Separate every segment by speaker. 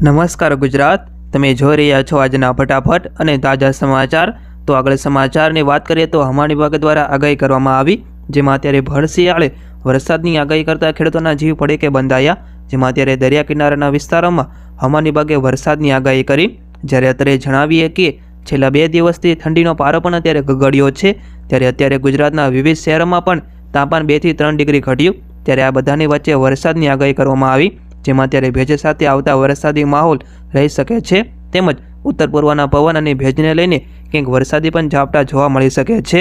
Speaker 1: નમસ્કાર ગુજરાત, તમે જોઈ રહ્યા છો આજના ફટાફટ અને તાજા સમાચાર। તો આગળ સમાચારની વાત કરીએ તો હવામાન વિભાગ દ્વારા આગાહી કરવામાં આવી, જેમાં અત્યારે ભર શિયાળે વરસાદની આગાહી કરતા ખેડૂતોના જીવ પડકે બંધાયા। જેમાં અત્યારે દરિયા કિનારાના વિસ્તારોમાં હવામાન વિભાગે વરસાદની આગાહી કરી। જ્યારે અત્યારે જણાવીએ કે છેલ્લા 2 દિવસથી ઠંડીનો પારો પણ અત્યારે ગગડ્યો છે। ત્યારે અત્યારે ગુજરાતના વિવિધ શહેરોમાં પણ તાપમાન 2 થી 3 ડિગ્રી ઘટ્યું। ત્યારે આ બધાની વચ્ચે વરસાદની આગાહી કરવામાં આવી, જેમાં અત્યારે ભેજ સાથે આવતા વરસાદી માહોલ રહી શકે છે, તેમજ ઉત્તર પૂર્વના પવન અને ભેજને લઈને કંઈક વરસાદી પણ ઝાપટા જોવા મળી શકે છે।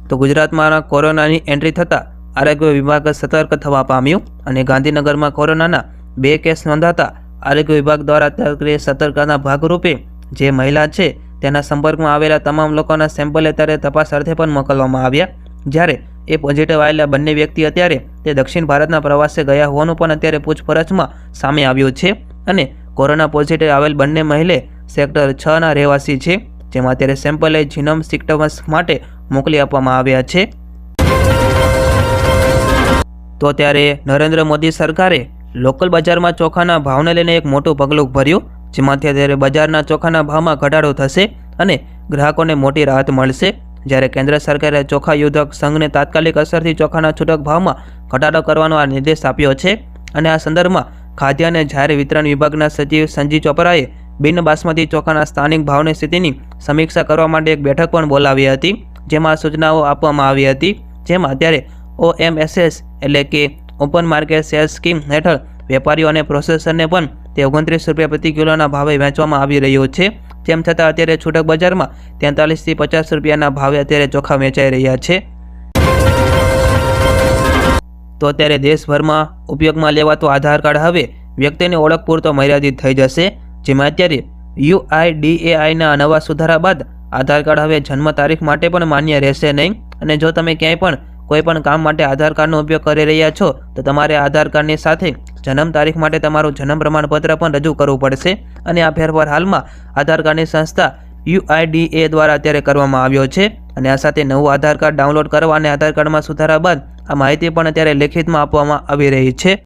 Speaker 1: તો ગુજરાતમાં કોરોનાની એન્ટ્રી થતાં આરોગ્ય વિભાગ સતર્ક થવા પામ્યું અને ગાંધીનગરમાં કોરોનાના 2 કેસ નોંધાતા આરોગ્ય વિભાગ દ્વારા સતર્કતાના ભાગરૂપે જે મહિલા છે તેના સંપર્કમાં આવેલા તમામ લોકોના સેમ્પલ અત્યારે તપાસ અર્થે પણ મોકલવામાં આવ્યા। જ્યારે એ પોઝિટિવ આવેલા બંને વ્યક્તિ અત્યારે તે દક્ષિણ ભારતના પ્રવાસે ગયા હોવાનું પણ અત્યારે પૂછપરછમાં સામે આવ્યું છે અને કોરોના પોઝિટિવ આવેલ બંને મહિલા સેક્ટર 6ના રહેવાસી છે, જેમાં અત્યારે સેમ્પલ જીનોમ સિક્વન્સ માટે મોકલી આપવામાં આવ્યા છે। તો ત્યારે નરેન્દ્ર મોદી સરકારે લોકલ બજારમાં ચોખાના ભાવને લઈને એક મોટું પગલું ભર્યું, જેમાંથી અત્યારે બજારના ચોખાના ભાવમાં ઘટાડો થશે અને ગ્રાહકોને મોટી રાહત મળશે। જ્યારે કેન્દ્ર સરકારે ચોખા ઉદ્યોગ સંઘને તાત્કાલિક અસરથી ચોખાના છૂટક ભાવમાં ઘટાડો કરવાનો આ નિર્દેશ આપ્યો છે અને આ સંદર્ભમાં ખાદ્ય અને જાહેર વિતરણ વિભાગના સચિવ સંજીવ ચોપરાએ બિન બાસમતી ચોખાના સ્થાનિક ભાવની સ્થિતિની સમીક્ષા કરવા માટે એક બેઠક પણ બોલાવી હતી, જેમાં સૂચનાઓ આપવામાં આવી હતી। જેમાં અત્યારે OMSS એટલે કે ઓપન માર્કેટ સેલ્સ સ્કીમ હેઠળ વેપારીઓ અને પ્રોસેસરને પણ તે 29 રૂપિયા પ્રતિ કિલોના ભાવે વેચવામાં આવી રહ્યું છે। તેમ છતાં અત્યારે છૂટક બજારમાં 43 થી 50 રૂપિયાના ભાવે અત્યારે ચોખા વેચાઈ રહ્યા છે। તો અત્યારે દેશભરમાં ઉપયોગમાં લેવાતું આધાર કાર્ડ હવે વ્યક્તિની ઓળખ પૂરતો મર્યાદિત થઈ જશે। જેમાં અત્યારે UIDAIના નવા સુધારા બાદ આધાર કાર્ડ હવે જન્મ તારીખ માટે પણ માન્ય રહેશે નહીં અને જો તમે ક્યાંય પણ કોઈ પણ કામ માટે આધાર કાર્ડનો ઉપયોગ કરી રહ્યા છો તો તમારે આધાર કાર્ડની સાથે જન્મ તારીખ માટે તમારું જન્મ પ્રમાણપત્ર પણ રજૂ કરવું પડશે અને આ ફેરફાર હાલમાં આધાર કાર્ડની સંસ્થા UIDAI દ્વારા અત્યારે કરવામાં આવ્યો છે અને આ સાથે નવું આધાર કાર્ડ ડાઉનલોડ કરવા અને આધાર કાર્ડમાં સુધારા બાદ આ માહિતી પણ અત્યારે લેખિતમાં આપવામાં આવી રહી છે।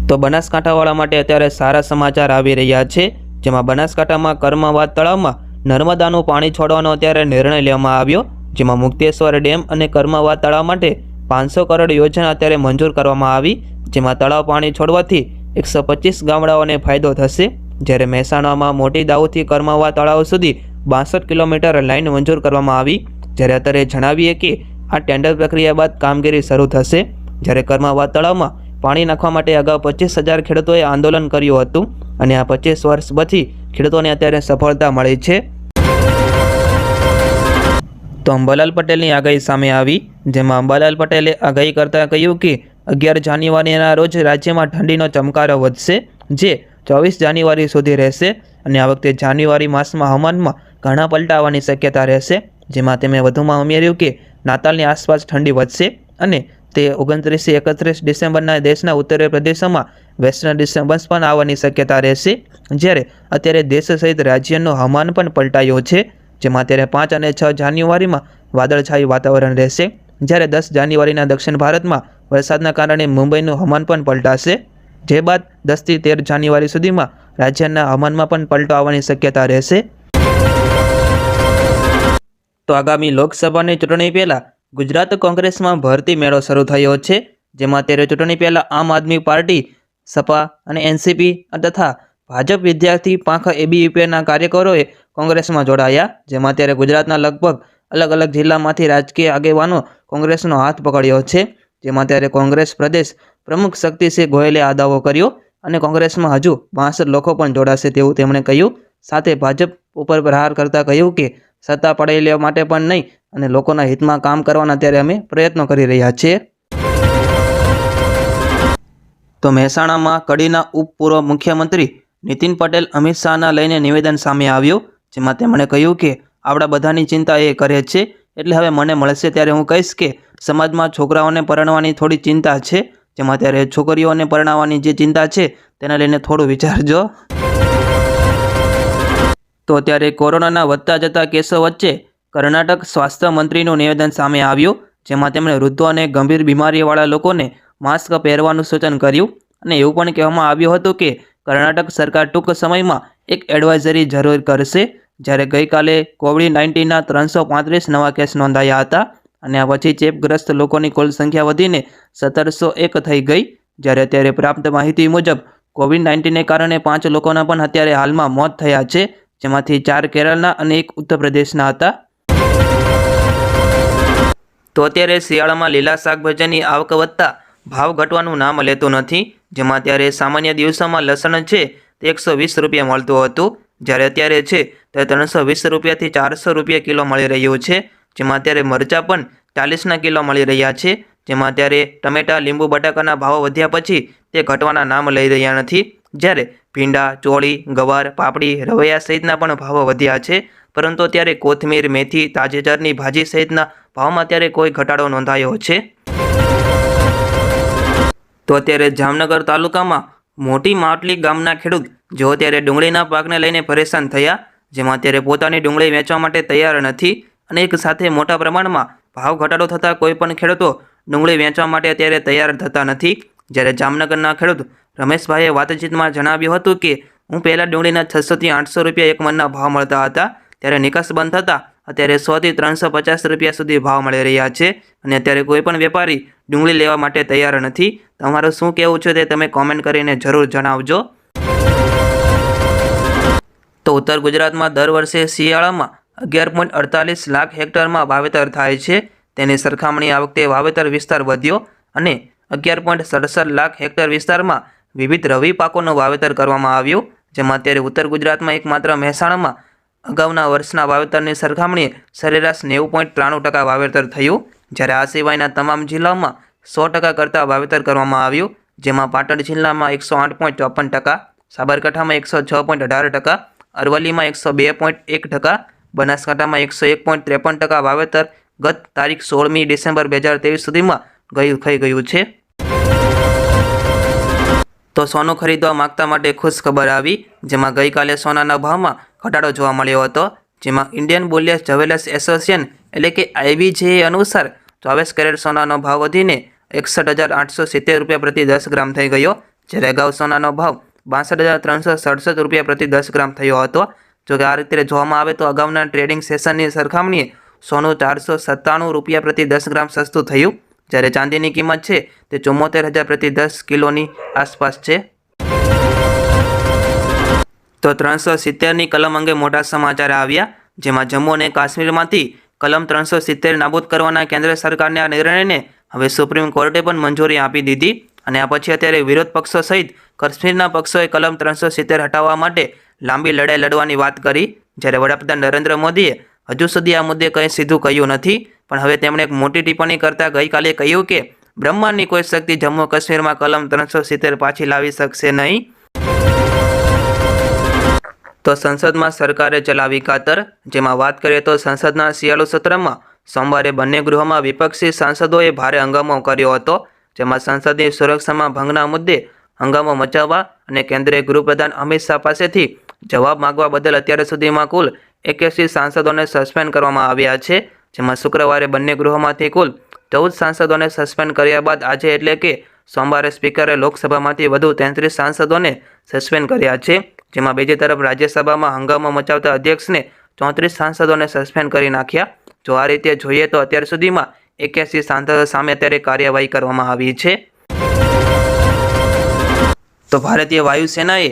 Speaker 1: તો બનાસકાંઠાવાળા માટે અત્યારે સારા સમાચાર આવી રહ્યા છે, જેમાં બનાસકાંઠામાં કર્મવાદ તળાવમાં નર્મદાનું પાણી છોડવાનો અત્યારે નિર્ણય લેવામાં આવ્યો, જેમાં મુક્તેશ્વર ડેમ અને કર્મવાદ તળાવ માટે 500 કરોડ યોજના અત્યારે મંજૂર કરવામાં આવી, જેમાં તળાવ પાણી છોડવાથી 125 ગામડાઓને ફાયદો થશે। જ્યારે મહેસાણામાં મોટી દાઉથી કર્મવાદ તળાવ સુધી 62 કિલોમીટર લાઇન મંજૂર કરવામાં આવી। જ્યારે અત્યારે જણાવીએ કે આ ટેન્ડર પ્રક્રિયા બાદ કામગીરી શરૂ થશે। જ્યારે કર્મવાદ તળાવમાં પાણી નાખવા માટે અગાઉ 25,000 ખેડૂતોએ આંદોલન કર્યું હતું અને આ 25 વર્ષ પછી ખેડૂતોને અત્યારે સફળતા મળી છે। તો અંબાલાલ પટેલની આગાહી સામે આવી, જેમાં અંબાલાલ પટેલે આગાહી કરતાં કહ્યું કે 11 જાન્યુઆરીના રોજ રાજ્યમાં ઠંડીનો ચમકારો વધશે, જે 24 જાન્યુઆરી સુધી રહેશે અને આ વખતે જાન્યુઆરી માસમાં હવામાનમાં ઘણા પલટા આવવાની શક્યતા રહેશે। જેમાં તેમણે વધુમાં ઉમેર્યું કે નાતાલની આસપાસ ઠંડી વધશે અને તે 29 થી 31 ડિસેમ્બરના દેશના ઉત્તરીય પ્રદેશોમાં વેસ્ટર્ન ડિસ્ટર્બન્સ પણ આવવાની શક્યતા રહેશે। જ્યારે અત્યારે દેશ સહિત રાજ્યનું હવામાન પણ પલટાયું છે, જેમાં અત્યારે 5 અને 6 જાન્યુઆરીમાં વાદળછાયું વાતાવરણ રહેશે। જ્યારે 10 જાન્યુઆરીના દક્ષિણ ભારતમાં વરસાદના કારણે મુંબઈનું હવામાન પણ પલટાશે, જે બાદ 10 થી 13 જાન્યુઆરી સુધીમાં રાજ્યના હવામાનમાં પણ પલટો આવવાની શક્યતા રહેશે। તો આગામી લોકસભાની ચૂંટણી પહેલાં ગુજરાત કોંગ્રેસમાં ભરતી મેળો શરૂ થયો છે, જેમાં અત્યારે ચૂંટણી પહેલાં આમ આદમી પાર્ટી, સપા અને NCP તથા ભાજપ વિદ્યાર્થી પાંખ ABVPના કાર્યકરોએ કોંગ્રેસમાં જોડાયા। જેમાં અત્યારે ગુજરાતના લગભગ અલગ અલગ જિલ્લામાંથી રાજકીય આગેવાનો કોંગ્રેસનો હાથ પકડ્યો છે। જેમાં અત્યારે કોંગ્રેસ પ્રદેશ પ્રમુખ શક્તિસિંહ ગોયલે આ દાવો કર્યો અને કોંગ્રેસમાં હજુ 62 લોકો પણ જોડાશે તેવું તેમણે કહ્યું। સાથે ભાજપ ઉપર પ્રહાર કરતા કહ્યું કે સત્તા પડાવી લેવા માટે પણ નહીં અને લોકોના હિતમાં કામ કરવાના અત્યારે અમે પ્રયત્નો કરી રહ્યા છીએ। તો મહેસાણામાં કડીના ઉપપૂર્વ મુખ્યમંત્રી નીતિન પટેલ અમિત શાહના લઈને નિવેદન સામે આવ્યું, જેમાં તેમણે કહ્યું કે આપણા બધાની ચિંતા એ કરે છે, એટલે હવે મને મળશે ત્યારે હું કહીશ કે સમાજમાં છોકરાઓને પરણવાની થોડી ચિંતા છે, જેમાં ત્યારે છોકરીઓને પરણાવવાની જે ચિંતા છે તેને લઈને થોડું વિચારજો। તો અત્યારે કોરોનાના વધતા જતા કેસો વચ્ચે કર્ણાટક સ્વાસ્થ્ય મંત્રીનું નિવેદન સામે આવ્યું, જેમાં તેમણે વૃદ્ધો અને ગંભીર બીમારીવાળા લોકોને માસ્ક પહેરવાનું સૂચન કર્યું અને એવું પણ કહેવામાં આવ્યું હતું કે કર્ણાટક સરકાર ટૂંક સમયમાં એક એડવાઇઝરી જરૂર કરશે। જ્યારે ગઈકાલે કોવિડ-19ના 335 નવા કેસ નોંધાયા હતા અને આ પછી ચેપગ્રસ્ત લોકોની કુલ સંખ્યા વધીને 1701 થઈ ગઈ। જ્યારે અત્યારે પ્રાપ્ત માહિતી મુજબ કોવિડ-19ને કારણે 5 લોકોના પણ અત્યારે હાલમાં મોત થયા છે, જેમાંથી 4 કેરળના અને 1 ઉત્તર પ્રદેશના હતા। તો અત્યારે શિયાળામાં લીલા શાકભાજીની આવક વધતા ભાવ ઘટવાનું નામ લેતું નથી। જેમાં અત્યારે સામાન્ય દિવસોમાં લસણ છે તે 120 રૂપિયા મળતું હતું, જ્યારે અત્યારે છે તે 320 રૂપિયાથી 400 રૂપિયા કિલો મળી રહ્યું છે। જેમાં અત્યારે મરચાં પણ 40ના કિલો મળી રહ્યા છે। જેમાં અત્યારે ટમેટા, લીંબુ, બટાકાના ભાવો વધ્યા પછી તે ઘટવાના નામ લઈ રહ્યા નથી। જ્યારે ભીંડા, ચોળી, ગવાર, પાપડી, રવૈયા સહિતના પણ ભાવો વધ્યા છે, પરંતુ અત્યારે કોથમીર, મેથી, તાજેતરની ભાજી સહિતના ભાવમાં અત્યારે કોઈ ઘટાડો નોંધાયો છે। તો અત્યારે જામનગર તાલુકામાં મોટી માટલી ગામના ખેડૂત જેઓ અત્યારે ડુંગળીના પાકને લઈને પરેશાન થયા, જેમાં અત્યારે પોતાની ડુંગળી વેચવા માટે તૈયાર નથી અને એક સાથે મોટા પ્રમાણમાં ભાવ ઘટાડો થતાં કોઈ પણ ખેડૂતો ડુંગળી વેચવા માટે અત્યારે તૈયાર થતા નથી। જ્યારે જામનગરના ખેડૂત રમેશભાઈએ વાતચીતમાં જણાવ્યું હતું કે હું પહેલાં ડુંગળીના 600થી 800 રૂપિયા એક મણના ભાવ મળતા હતા, ત્યારે નિકાસ બંધ થતાં અત્યારે 100થી 350 રૂપિયા સુધી ભાવ મળી રહ્યા છે અને અત્યારે કોઈ પણ વેપારી ડુંગળી લેવા માટે તૈયાર નથી। તમારું શું કહેવું છે તે તમે કોમેન્ટ કરીને જરૂર જણાવજો। તો ઉત્તર ગુજરાતમાં દર વર્ષે શિયાળામાં 11.48 લાખ હેક્ટરમાં વાવેતર થાય છે। તેની સરખામણી આ વખતે વાવેતર વિસ્તાર વધ્યો અને 11.67 લાખ હેક્ટર વિસ્તારમાં વિવિધ રવિ પાકોનું વાવેતર કરવામાં આવ્યું। જેમાં અત્યારે ઉત્તર ગુજરાતમાં એકમાત્ર મહેસાણામાં અગાઉના વર્ષના વાવેતરની સરખામણીએ સરેરાશ 90.93% વાવેતર થયું, જ્યારે આ સિવાયના તમામ જિલ્લાઓમાં 100% કરતાં વાવેતર કરવામાં આવ્યું। જેમાં પાટણ જિલ્લામાં 108.54%, સાબરકાંઠામાં 106.18%, અરવલ્લીમાં 102.1%, બનાસકાંઠામાં 101.53% વાવેતર ગત તારીખ 16મી ડિસેમ્બર 2023 સુધીમાં થઈ ગયું છે। તો સોનું ખરીદવા માગતા માટે ખુશ ખબર આવી, જેમાં ગઈકાલે સોનાના ભાવમાં ઘટાડો જોવા મળ્યો હતો। જેમાં ઇન્ડિયન બુલિયન જ્વેલર્સ એસોસિએશન એટલે કે IBJ અનુસાર 24 કેરેટ સોનાનો ભાવ વધીને 61,870 રૂપિયા પ્રતિ 10 ગ્રામ થઈ ગયો, જ્યારે અગાઉ સોનાનો ભાવ 62,367 રૂપિયા પ્રતિ 10 ગ્રામ થયો હતો। જોકે આ રીતે જોવામાં આવે તો અગાઉના ટ્રેડિંગ સેશનની સરખામણીએ સોનું 497 રૂપિયા પ્રતિ 10 ગ્રામ સસ્તું થયું, જ્યારે ચાંદીની કિંમત છે તે 74,000 પ્રતિ 10 કિલોની આસપાસ છે। તો 370ની કલમ અંગે મોટા સમાચાર આવ્યા, જેમાં જમ્મુ અને કાશ્મીરમાંથી કલમ 370 નાબૂદ કરવાના કેન્દ્ર સરકારના આ નિર્ણયને હવે સુપ્રીમ કોર્ટે પણ મંજૂરી આપી દીધી અને આ પછી અત્યારે વિરોધ પક્ષો સહિત કાશ્મીરના પક્ષોએ કલમ 370 હટાવવા માટે લાંબી લડાઈ લડવાની વાત કરી। જ્યારે વડાપ્રધાન નરેન્દ્ર મોદીએ હજુ સુધી આ મુદ્દે કંઈ સીધું કહ્યું નથી, પણ હવે તેમણે એક મોટી ટિપ્પણી કરતા ગઈકાલે કહ્યું કે બ્રહ્માંડની કોઈ શક્તિ જમ્મુ કાશ્મીરમાં કલમ 370 પાછી લાવી શકશે નહીં। તો સંસદમાં સરકારે ચલાવી કાતર, જેમાં વાત કરીએ તો સંસદના શિયાળુ સત્રમાં સોમવારે બંને ગૃહોમાં વિપક્ષી સાંસદોએ ભારે હંગામો કર્યો હતો, જેમાં સંસદની સુરક્ષામાં ભંગના મુદ્દે હંગામો મચાવવા અને કેન્દ્રીય ગૃહપ્રધાન અમિત શાહ પાસેથી જવાબ માંગવા બદલ અત્યાર સુધીમાં કુલ 81 સાંસદોને સસ્પેન્ડ કરવામાં આવ્યા છે। જેમાં શુક્રવારે બંને ગૃહોમાંથી કુલ 14 સાંસદોને સસ્પેન્ડ કર્યા બાદ આજે એટલે કે સોમવારે સ્પીકરે લોકસભામાંથી વધુ 33 સાંસદોને સસ્પેન્ડ કર્યા છે। જેમાં બીજી તરફ રાજ્યસભામાં હંગામો મચાવતા અધ્યક્ષને 34 સાંસદોને સસ્પેન્ડ કરી નાખ્યા। જો આ રીતે જોઈએ તો અત્યાર સુધીમાં 81 સાંસદો સામે અત્યારે કાર્યવાહી કરવામાં આવી છે। તો ભારતીય વાયુસેનાએ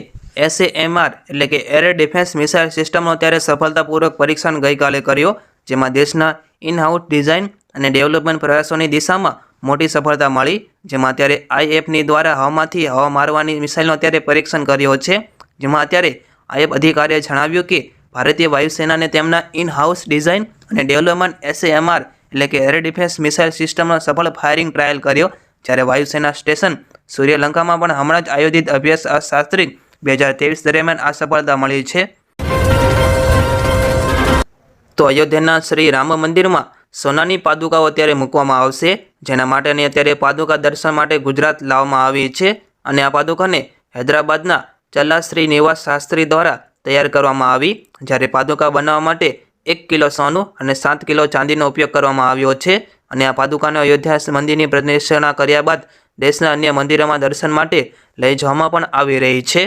Speaker 1: SAMR એટલે કે એર ડિફેન્સ મિસાઇલ સિસ્ટમનો અત્યારે સફળતાપૂર્વક પરીક્ષણ ગઈકાલે કર્યો, જેમાં દેશના ઇન-હાઉસ ડિઝાઇન અને ડેવલપમેન્ટ પ્રયાસોની દિશામાં મોટી સફળતા મળી। જેમાં અત્યારે IFની દ્વારા હવામાંથી હવા મારવાની મિસાઇલનો અત્યારે પરીક્ષણ કર્યો છે, જેમાં અત્યારે IF અધિકારીએ જણાવ્યું કે ભારતીય વાયુસેનાને તેમના ઇન-હાઉસ ડિઝાઇન અને ડેવલપમેન્ટ SAMR એટલે કે એર ડિફેન્સ મિસાઇલ સિસ્ટમનો સફળ ફાયરિંગ ટ્રાયલ કર્યો, જ્યારે વાયુસેના સ્ટેશન સૂર્યલંકામાં પણ હમણાં જ આયોજિત અભ્યાસ શાસ્ત્રી 2023 દરમિયાન આ સફળતા મળી છે। તો અયોધ્યાના શ્રી રામ મંદિરમાં સોનાની પાદુકાઓ અત્યારે મૂકવામાં આવશે, જેના માટેની અત્યારે પાદુકા દર્શન માટે ગુજરાત લાવવામાં આવી છે અને આ પાદુકાને હૈદરાબાદના ચલ્લા શ્રીનિવાસ શાસ્ત્રી દ્વારા તૈયાર કરવામાં આવી। જ્યારે પાદુકા બનાવવા માટે 1 કિલો સોનું અને 7 કિલો ચાંદીનો ઉપયોગ કરવામાં આવ્યો છે અને આ પાદુકાને અયોધ્યા મંદિરની પ્રદક્ષિણા કર્યા બાદ દેશના અન્ય મંદિરોમાં દર્શન માટે લઈ જવામાં પણ આવી રહી છે।